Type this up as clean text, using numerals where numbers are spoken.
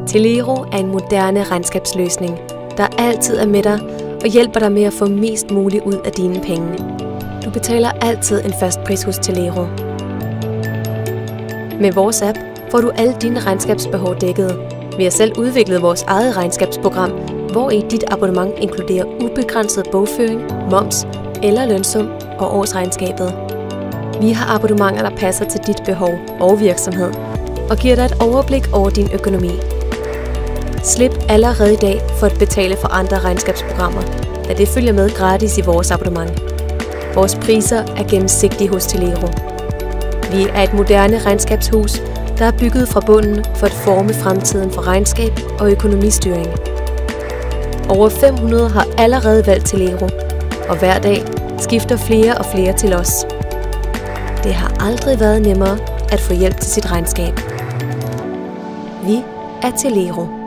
Telero er en moderne regnskabsløsning, der altid er med dig og hjælper dig med at få mest muligt ud af dine penge. Du betaler altid en fast pris hos Telero. Med vores app får du alle dine regnskabsbehov dækket. Vi har selv udviklet vores eget regnskabsprogram, hvori dit abonnement inkluderer ubegrænset bogføring, moms eller lønsum og årsregnskabet. Vi har abonnementer, der passer til dit behov og virksomhed, og giver dig et overblik over din økonomi. Slip allerede i dag for at betale for andre regnskabsprogrammer, da det følger med gratis i vores abonnement. Vores priser er gennemsigtige hos Telero. Vi er et moderne regnskabshus, der er bygget fra bunden for at forme fremtiden for regnskab og økonomistyring. Over 500 har allerede valgt Telero, og hver dag skifter flere og flere til os. Det har aldrig været nemmere at få hjælp til sit regnskab. Vi er Telero.